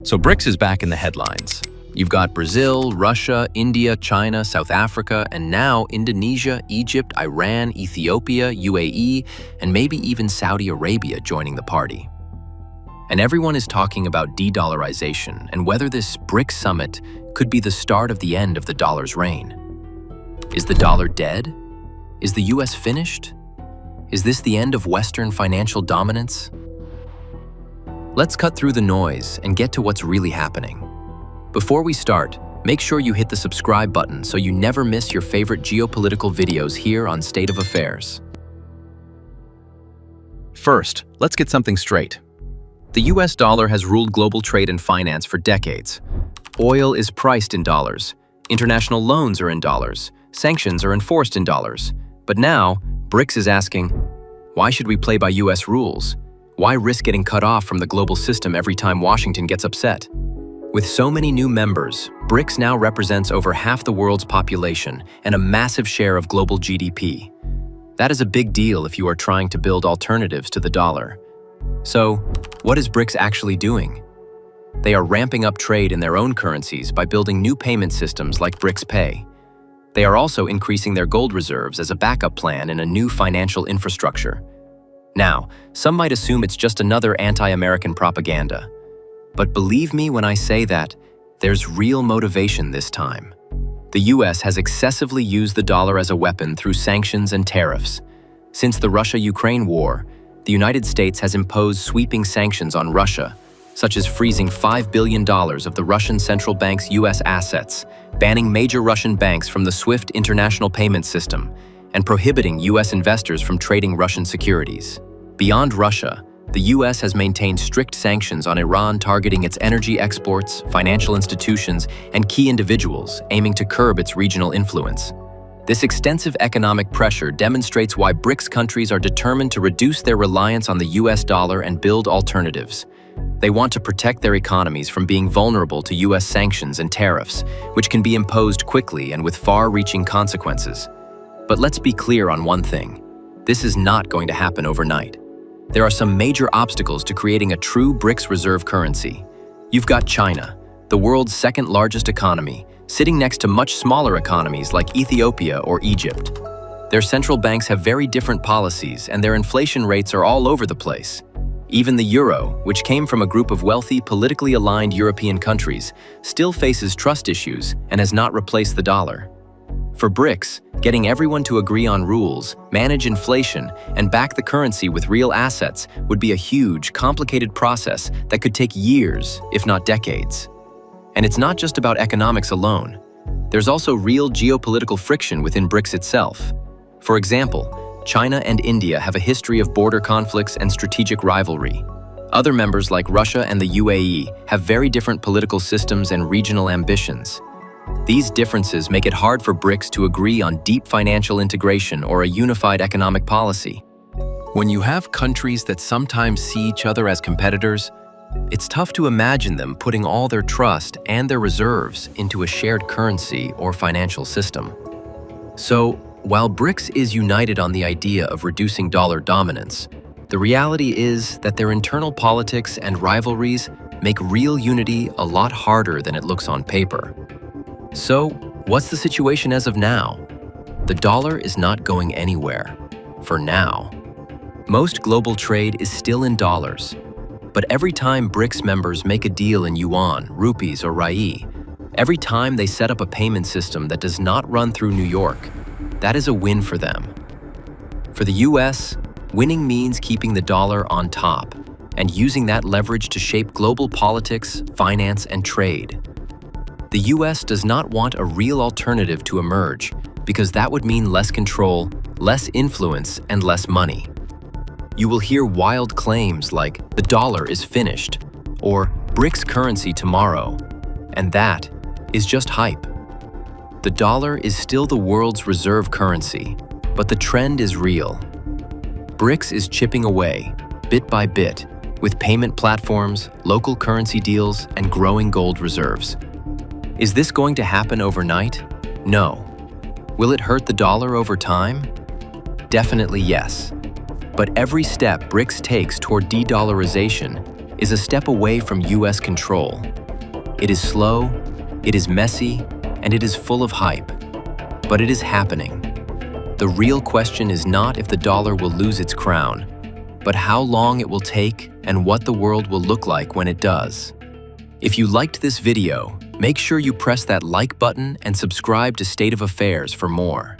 So BRICS is back in the headlines. You've got Brazil, Russia, India, China, South Africa, and now Indonesia, Egypt, Iran, Ethiopia, UAE, and maybe even Saudi Arabia joining the party. And everyone is talking about de-dollarization and whether this BRICS summit could be the start of the end of the dollar's reign. Is the dollar dead? Is the US finished? Is this the end of Western financial dominance? Let's cut through the noise and get to what's really happening. Before we start, make sure you hit the subscribe button so you never miss your favorite geopolitical videos here on State of Affairs. First, let's get something straight. The US dollar has ruled global trade and finance for decades. Oil is priced in dollars. International loans are in dollars. Sanctions are enforced in dollars. But now, BRICS is asking, why should we play by US rules? Why risk getting cut off from the global system every time Washington gets upset? With so many new members, BRICS now represents over half the world's population and a massive share of global GDP. That is a big deal if you are trying to build alternatives to the dollar. So, what is BRICS actually doing? They are ramping up trade in their own currencies by building new payment systems like BRICS Pay. They are also increasing their gold reserves as a backup plan in a new financial infrastructure. Now, some might assume it's just another anti-American propaganda. But believe me when I say that, there's real motivation this time. The US has excessively used the dollar as a weapon through sanctions and tariffs. Since the Russia-Ukraine war, the United States has imposed sweeping sanctions on Russia, such as freezing $5 billion of the Russian central bank's US assets, banning major Russian banks from the SWIFT international payment system, and prohibiting US investors from trading Russian securities. Beyond Russia, the US has maintained strict sanctions on Iran targeting its energy exports, financial institutions, and key individuals, aiming to curb its regional influence. This extensive economic pressure demonstrates why BRICS countries are determined to reduce their reliance on the US dollar and build alternatives. They want to protect their economies from being vulnerable to US sanctions and tariffs, which can be imposed quickly and with far-reaching consequences. But let's be clear on one thing. This is not going to happen overnight. There are some major obstacles to creating a true BRICS reserve currency. You've got China, the world's second-largest economy, sitting next to much smaller economies like Ethiopia or Egypt. Their central banks have very different policies and their inflation rates are all over the place. Even the euro, which came from a group of wealthy, politically aligned European countries, still faces trust issues and has not replaced the dollar. For BRICS, getting everyone to agree on rules, manage inflation, and back the currency with real assets would be a huge, complicated process that could take years, if not decades. And it's not just about economics alone. There's also real geopolitical friction within BRICS itself. For example, China and India have a history of border conflicts and strategic rivalry. Other members like Russia and the UAE have very different political systems and regional ambitions. These differences make it hard for BRICS to agree on deep financial integration or a unified economic policy. When you have countries that sometimes see each other as competitors, it's tough to imagine them putting all their trust and their reserves into a shared currency or financial system. So, while BRICS is united on the idea of reducing dollar dominance, the reality is that their internal politics and rivalries make real unity a lot harder than it looks on paper. So, what's the situation as of now? The dollar is not going anywhere, for now. Most global trade is still in dollars, but every time BRICS members make a deal in yuan, rupees, or riyal, every time they set up a payment system that does not run through New York, that is a win for them. For the US, winning means keeping the dollar on top and using that leverage to shape global politics, finance, and trade. The US does not want a real alternative to emerge because that would mean less control, less influence, and less money. You will hear wild claims like the dollar is finished or BRICS currency tomorrow, and that is just hype. The dollar is still the world's reserve currency, but the trend is real. BRICS is chipping away, bit by bit, with payment platforms, local currency deals, and growing gold reserves. Is this going to happen overnight? No. Will it hurt the dollar over time? Definitely yes. But every step BRICS takes toward de-dollarization is a step away from US control. It is slow, it is messy, and it is full of hype. But it is happening. The real question is not if the dollar will lose its crown, but how long it will take and what the world will look like when it does. If you liked this video, make sure you press that like button and subscribe to State of Affairs for more.